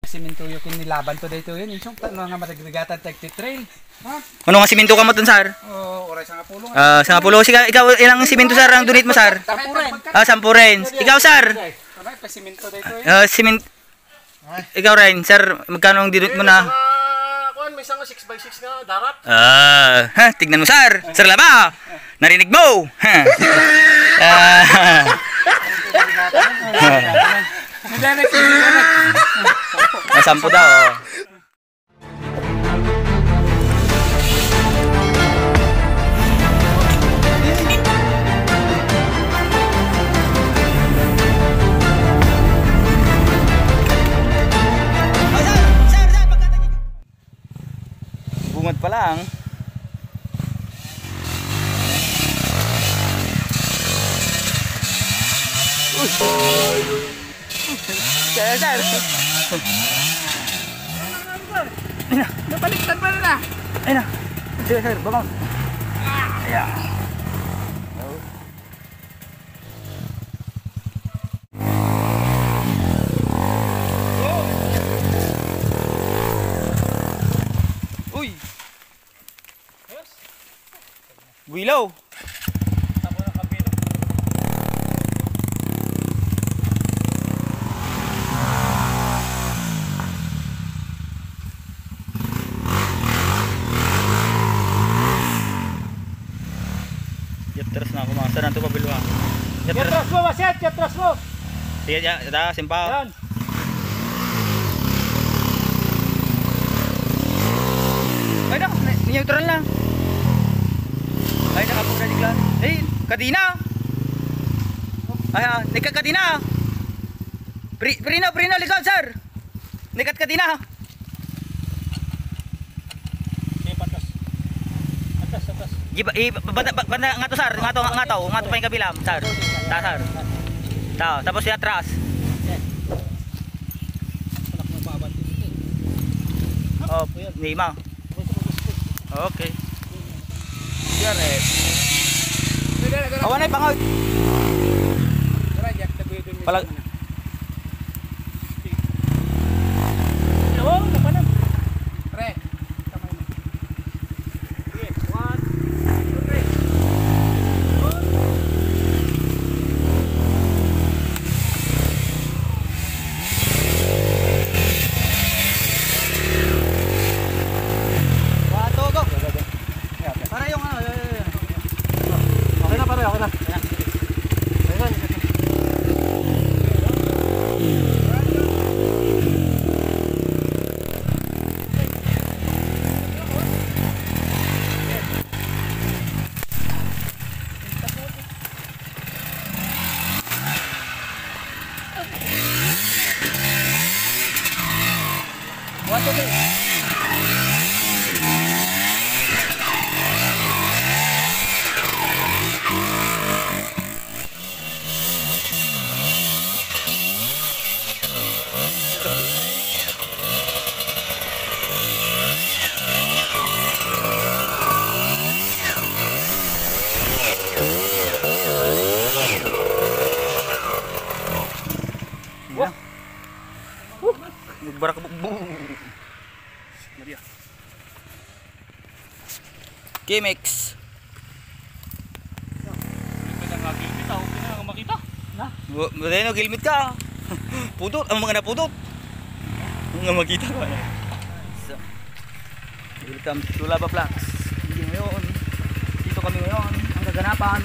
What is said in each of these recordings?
Simintuyo kin nilaban to dito yun. Insong mga madagregatan tagtitrail. Ano nga siminto ka mo dun, sir? Oray sa nga pulong. Sa pulo. Ikaw, ilang siminto, sir, ang donate mo, sir? 10 rin. Ikaw, sir? Siminto dito yun. Ikaw rin, sir, magkano ang dinut mo na? May isang 6x6 nga darat. Tignan mo, sir. Sir Laba, narinig mo. Sampo daw. Bungad pa lang. Sir. Napaliktad pa na. Ay na. Sir, bangon. Ayan. Uy. Willow. Yatras na ako mga. Saan ito pabilwa? Yatras mo, Masyad! Yatras mo! Sige, simpaw. Yan. Ay na, neutral na. Ay, nakapag na diglan. Ay, kadina. Ay, nikat kadina. Prino, likod, sir. Nikat kadina. Banda nga to, sir. Nga to pa yung kabilang, sir. Sir. Tapos yung atras. Oh, lima. Okay. Yan eh. Awan ay pangoy. Palag. Barak Maria. Kimex. Gilmit ako, makita. Dahil gilmit ka. Pudot, ang mga napudot. Mga makita ko. So, welcome to Laba Vlogs. Hindi ngayon. Dito kami ngayon. Ang kaganapan.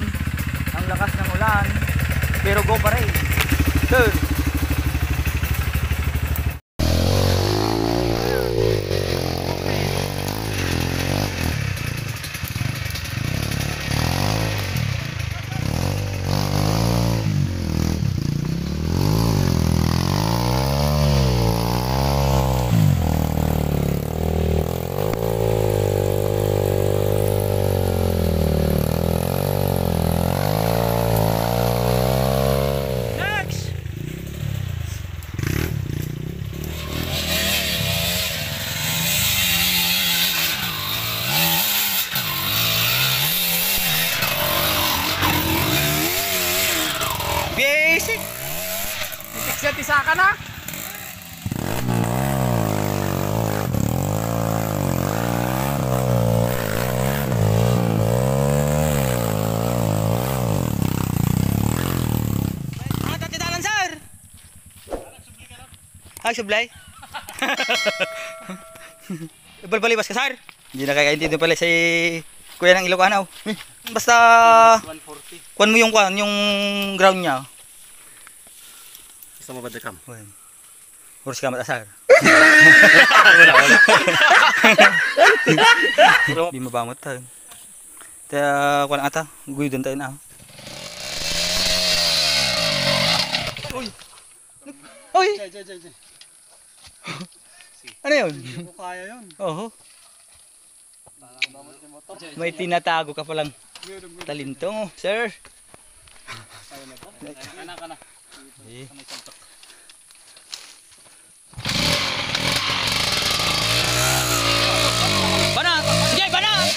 Ang lakas ng ulan. Pero go pa rin. Turn. Ay, sublay. Balbalibas ka, sir. Hindi na kakaintindi pala si Kuya ng Ilocano. Basta 140. kuan mo yung ground niya. Isa mabadakam. Urus ka matasar. Di mabamot tayo. Kaya kuan ata, guyudan tayo na. Uy. Uy. Ano yun? Hindi mo kaya yun. Oo. May tinatago ka palang talintong, sir. Kana. Eh. Banat! Sige, banat!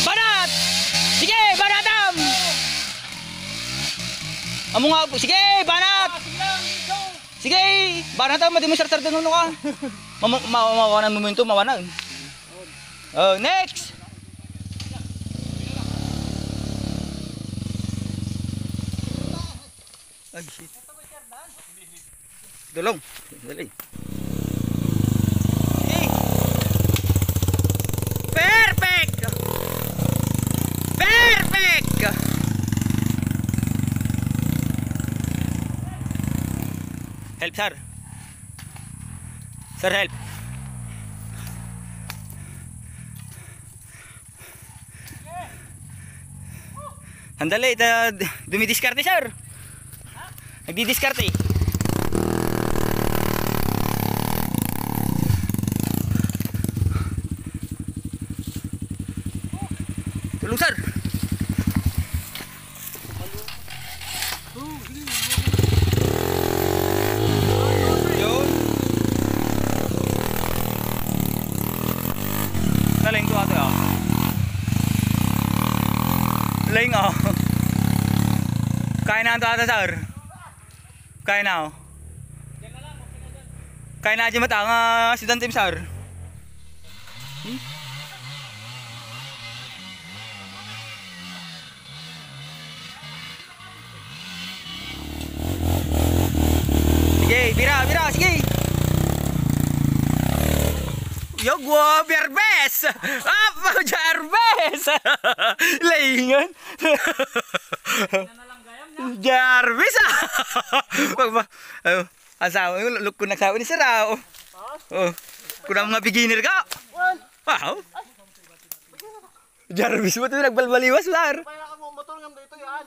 Banat! Sige, banatam! Amo nga, sige, banat! Sige, banatam, madi mo sar-sar doon ka. Mawanan momentum, mawanan. Oh, next! Ay, shit. Dulong. Dali. Okay. Perfect! Perfect! Help, sir. Sir, help. Handali, dumidiskarte, sir. Nagdidiskarte. Tulong, sir. Yun. Naling to ate, oh. Laing, oh. Kaya na ito ata, sir. Kaya na, oh. Kaya na dyan matang si Dantim, sir. Sige, bira, sige. Yogwa, Berbes! Apa, Jarbes! Laingan. Jarvis ah! Asawa yung look ko nagsawa ni Sara. Oh. Kung na mga beginner ka. Wow. Jarvis mo ito nagbalbaliwas, Lar. Kaya ka mo motor ngam dito yan.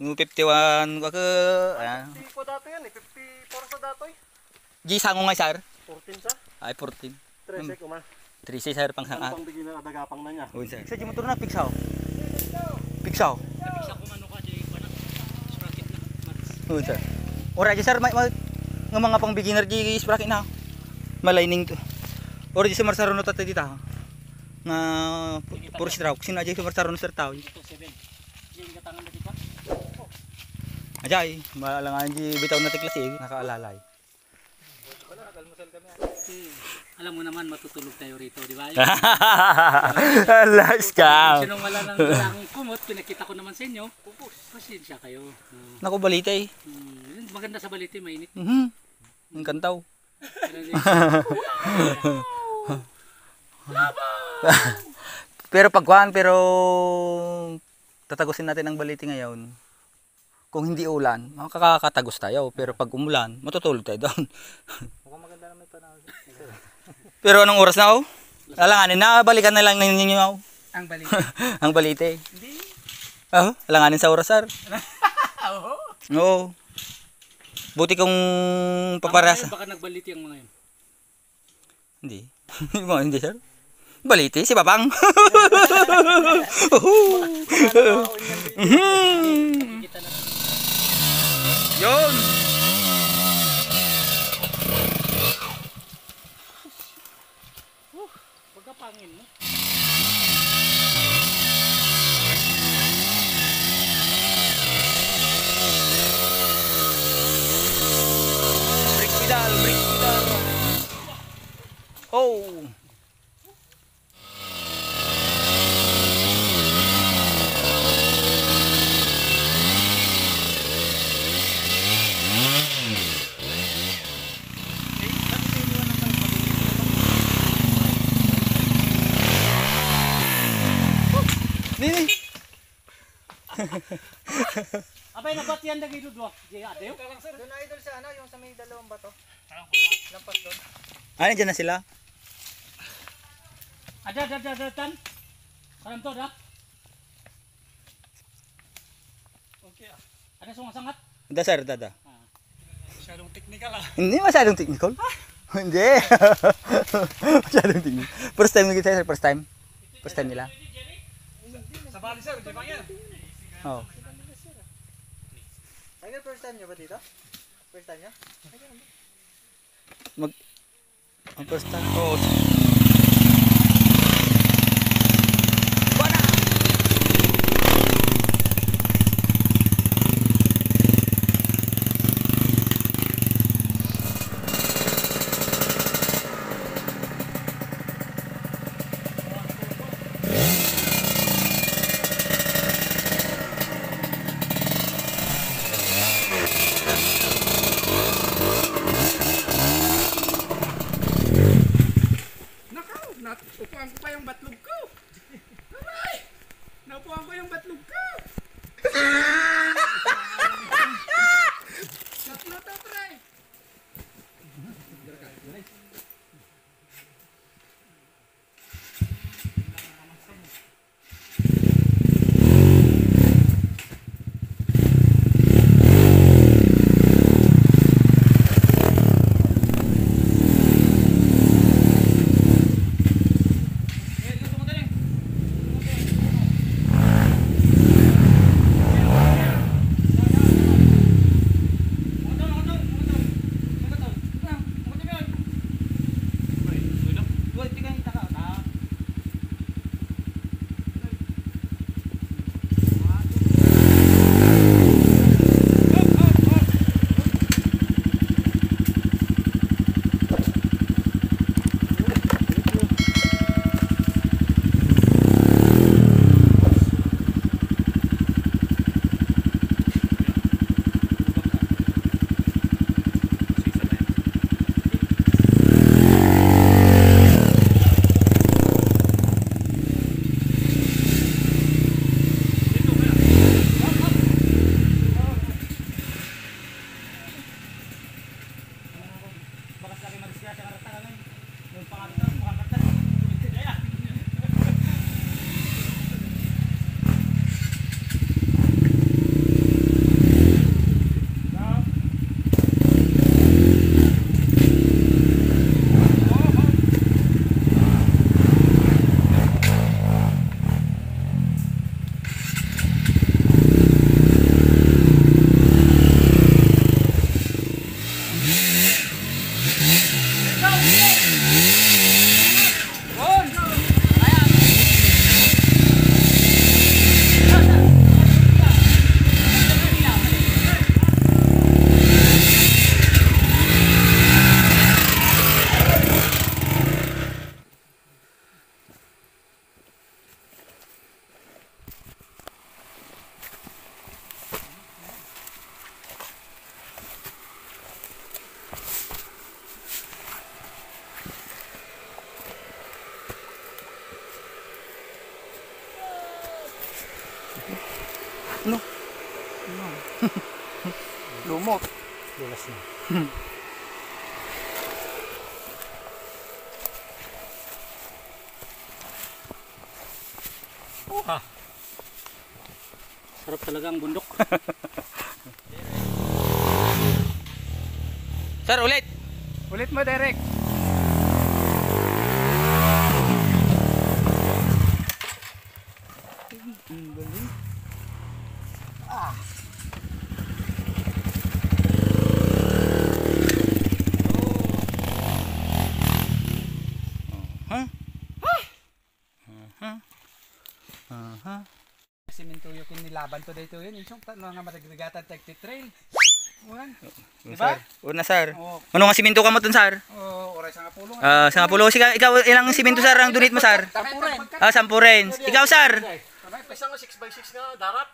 Nung 51 ka. 50 po dato yan eh. 54 sa dato eh. Gisango nga, sir. 14 sa? Ay, 14. 13 kuma. 3 sir pang Ano sangat. pang beginner adagapang na niya? Oo, sir. Sa motor na piksaw. Piksaw. Isa ko mano ka di pa na. Sprocket na. Oo, sir. Ora di sir, nga mga pang beginner di sprocket na. Malining to. Ora di sa marsarono ta dito. Nga puro stroke. Sino aja sa marsarono sir tao. Ito 7. Yung katangan na dito. Ajay, malangan di bitaw na tiklas eh, nakaalalay. Alam mo naman matutulog tayo rito, di ba? Alas ka. Sinong wala nang lang kumot, pinakita ko naman sa inyo. Pasensya kayo. Naku balita eh. Maganda sa balite, mainit. Ang kantaw. Pero pagkuhan, pero tatagusin natin ang balite ngayon. Kung hindi ulan, makakatagos tayo. Pero pag umulan, matutulog tayo doon. Mukhang maganda na may panahon. Pero anong oras na, oh? Alanganin na, balikan na lang ninyo, oh. Ang balite. Ang balite. Hindi. Oh, alanganin sa oras, sir. Oo. Oo. Buti kung paparasa. Baka nagbaliti ang mga yun. Hindi. Hindi, sir. Baliti, si Papang. Yun. Pagkapangin mo. Brake pedal. Oh. Abay, nabat yan lagi doon. Di adew. Doon idol sa ano, yung sa may dalawang bato. Lampas doon. Ah, dyan na sila. Ada. Tan. Karam to, da. Okay ah. Ada sumasangat. Da sir, da. Masyadong technical ah. Hindi masyadong technical. Hindi. Masyadong technical. First time nagkita sir, first time. First time nila. Sa bali sir, di ba yan? Oh. Idol, first time nyo ba dito? First time nyo? Ang first time. Oh. Upuan ko pa yung batlog ko. Aray! Naupuan ko yung batlog ko. Tatlo to, pre. No. Lumot. Lulas na. Ah. Sarap talaga ang bundok. Sir, ulit. Ulit mo, Derek. Simento yung kinilaban to dito yun. Yung mga madagrigatan trail. Uwan. Diba? Una, sir. Oo. Ano nga simento ka mo dun, sir? Oo, oray sa nga pulo. Sa nga pulo. Ikaw, ilang simento, sir, ang donate mo, sir? Sampuren. 10 Ikaw, sir? Isang 6x6 nga darat.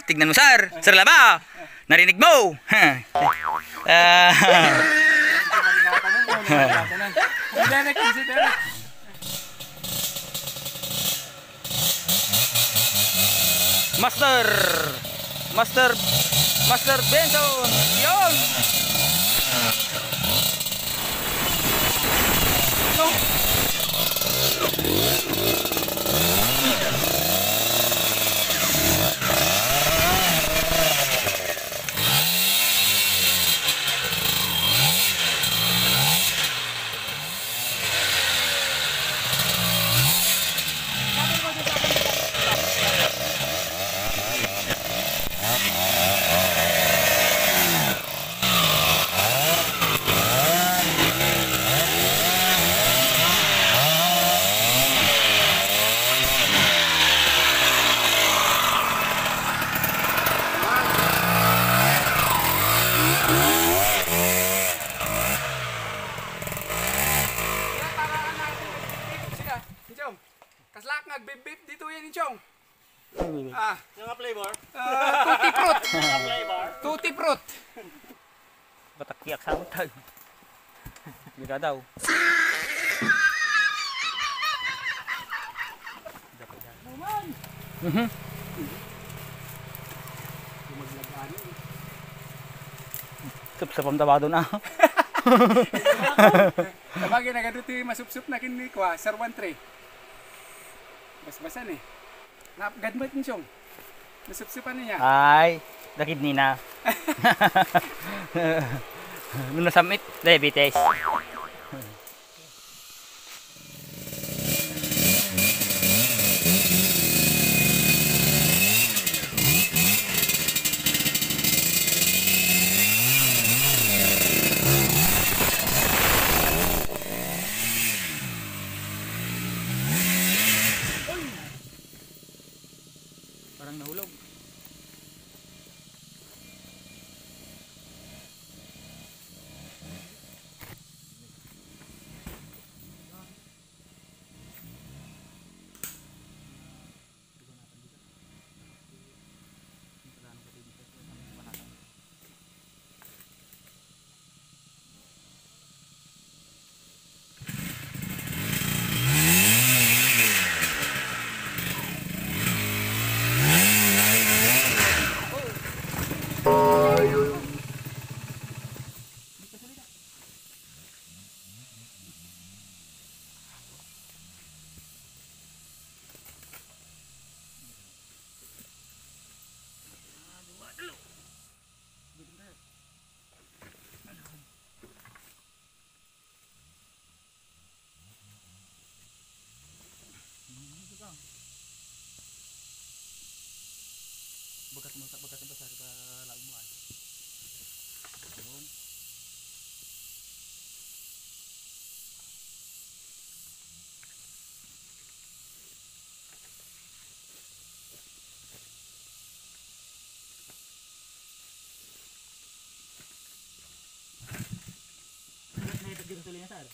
Tignan mo, sir. Sir Laba. Narinig mo. Derek, si Derek. Master. Master Benson. Yun. No. Kaslak nagbibip dito yan, Inchong. Yung Flavor? Tutti Fruit. Tutti Fruit. Batakyak sa utag. Bika daw. Sa pamtabado na. Sabagay na ganito yung masupsup na kini ko, Sir 1-3. Bas-basan eh. Gadmat ni Chong. Nasupsupan niya. Ay, dakid ni na. Muna samit, diabetes. Parang nahulog. Bekas yang besar ke laut muat. Ini terjun tulinya sar.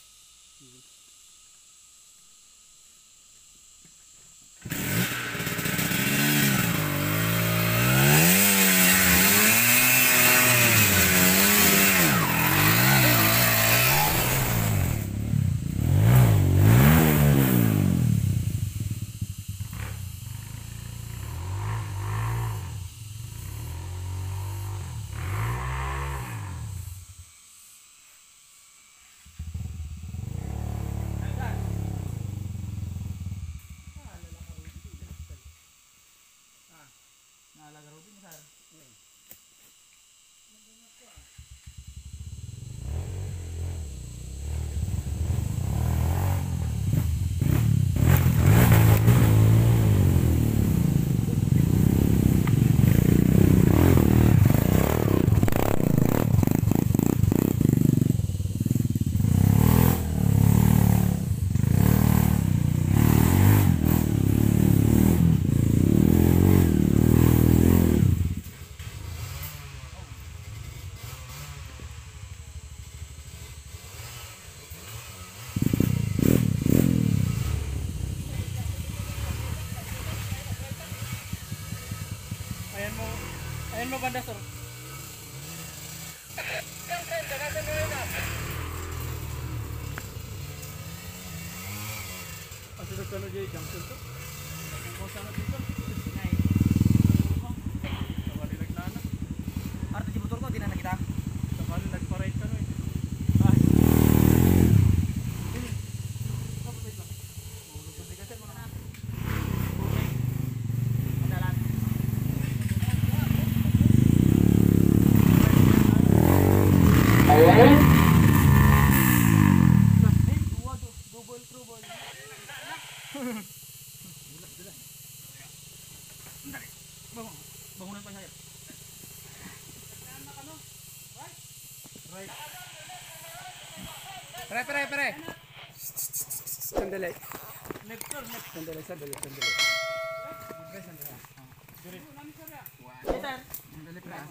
Ayan mo banda sir. Asunod ka na dyan, junction to. Ang kung sana dito. Nai. Kawalilag na. Pare. Sandali. Sandali.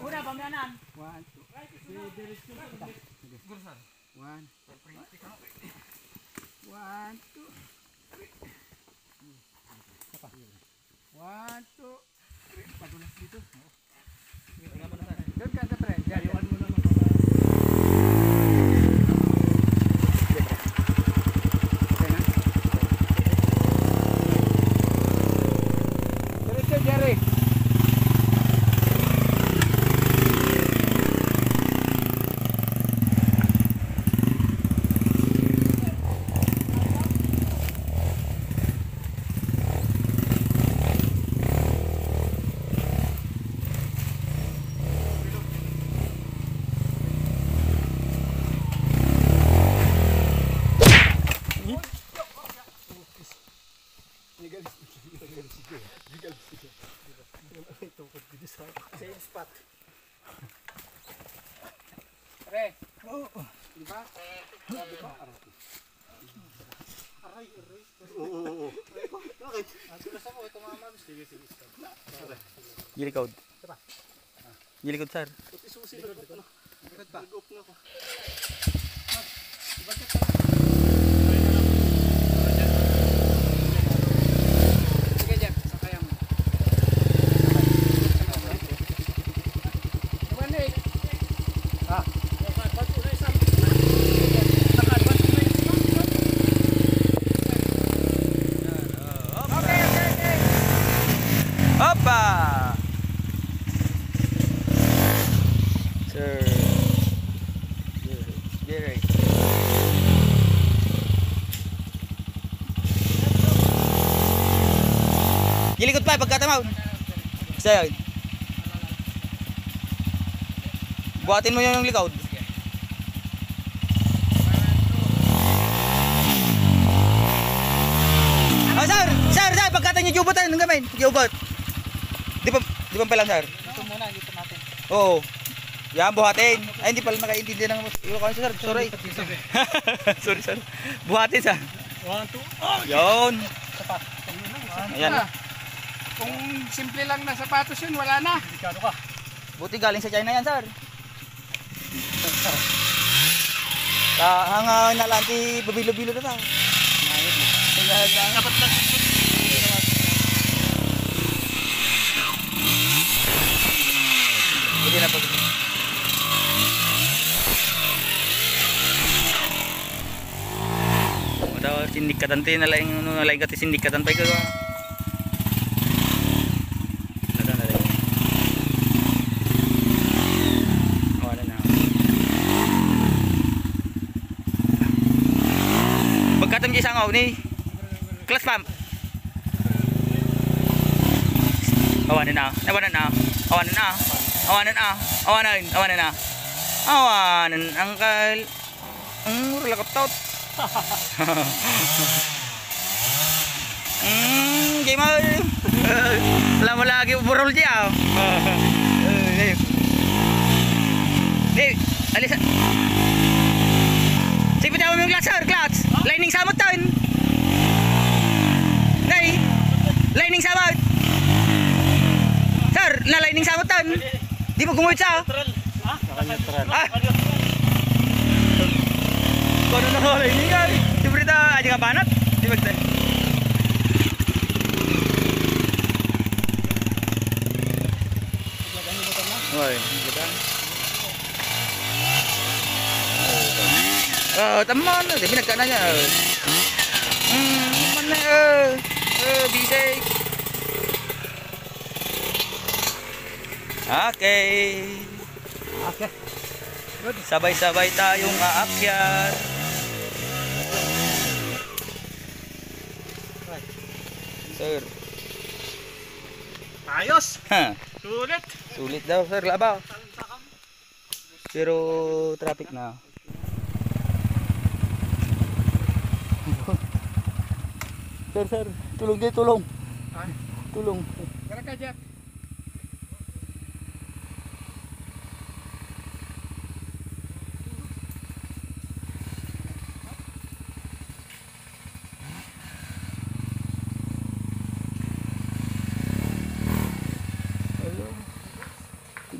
Una, pamianan. One, two. One. One, two. One, two. Padulas dito. Doon ka sa pre. Ayuan mo naman. Okay na? Diretso, Jerry. Same spot. Pre. Oo. Di ba? Sabi ko, aray. Oo. Bakit? Gusto ko, tumama. Sige. Gilikod. Gilikod, sir. Susunod ko na. Bakit ba? Nag-off na ako. Bakit pa? Sige, Jeff. Sakaya mo. Opa! Sir. Jerry. Gilikod pa pagkatamaw. Sir. Buhatin mo yung likod. Oh, sir, pagkatan niyo jubutan ng gamay. Jubot. Di ba palang, sir? Ito muna, dito natin. Oo. Yan, buhatin. Ay, hindi pala nakaintindi ng Ilocano, sir. Sorry. Sorry, sir. Buhatin, sir. 1, 2. Yun. Sapat. Ayan. Kung simple lang na sapatos yun, wala na. Delikado ka. Buti galing sa China yan, sir. Ang nalanti, babilo-bilo na ta. Dapat lang. Buti na pag... Daw sindikatan tayo nalaing nalaing kati sindikatan tayo ko. Ada na rin. Wala na. Pagkatam di sangaw ni clutch pump. Awanan na. Awanan angkal. Relakatot. Gamer. Alam mo lagi burol dia. Alisa. Sige daw mo yung clutch. Lining samot taon. Nay. Lining samot. Sir, na lining samot taon. Di mo gumuhit sa. Ha? Naka-neutral. Kono na ko lining ay. Di berita aja ka banat. Di ba tay? Oi, lagan. Teman, dia pinagkananya. Mana bisik. Okay. Sabay-sabay tayong aakyat. Sir. Ayos. Ha. Sulit. Sulit daw, sir, labaw. Pero traffic na. Sir, tulong dito, tulong. Tulong. Kara ka, Jeff.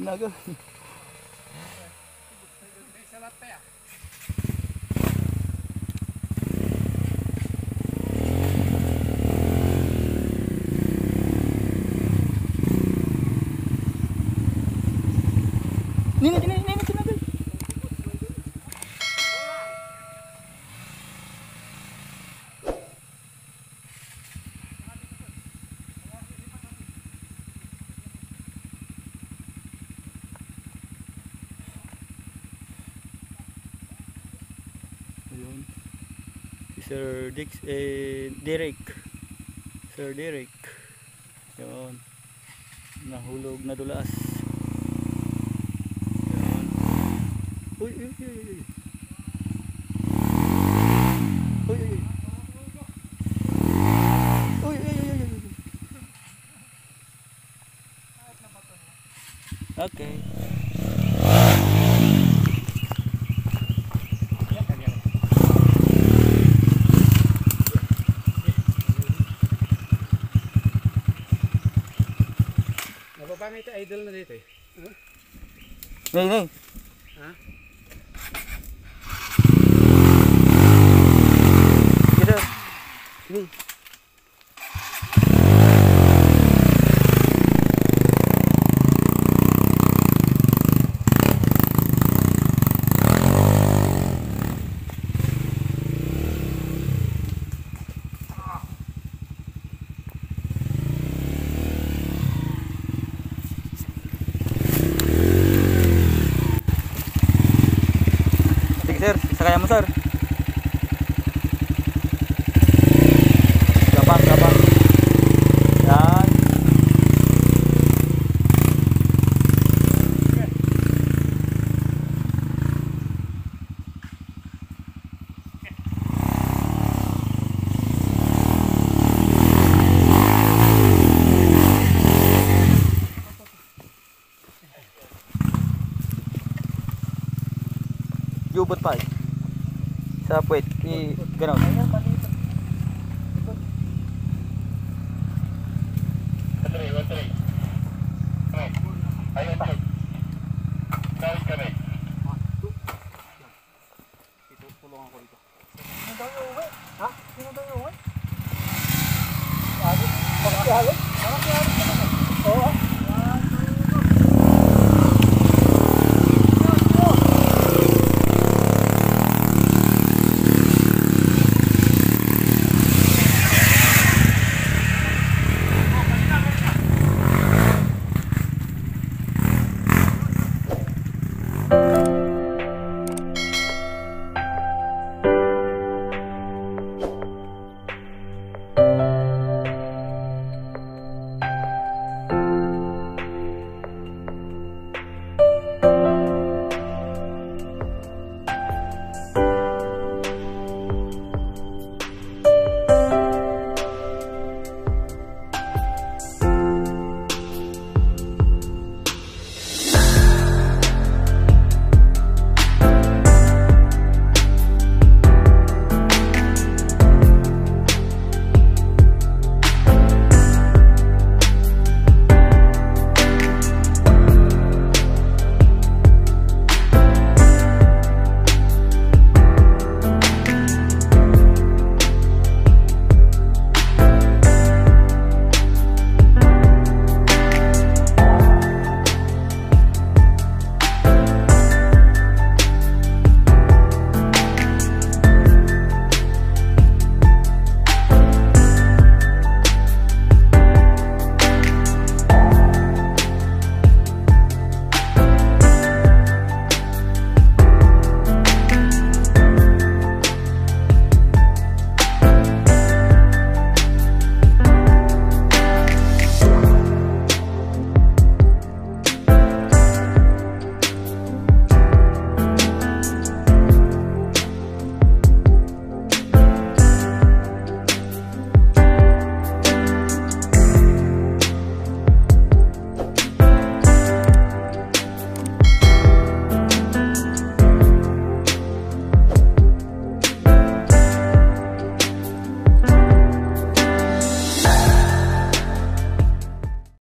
naga. May salat pa ya. Nini, sinabi. Ayun. Si Sir Derek. Sir Derek. Ayun. Nahulog na dulas. Ayun. Uy. Uy. Okay. Napapangit idol na dito eh. Nay. Ha? Kita. Sige. Sir, isa kaya mo sir. Gabang. Yan. Jubot pa eh. Sa puwet. Gano'n. Ayun, ayun. Kawit kami.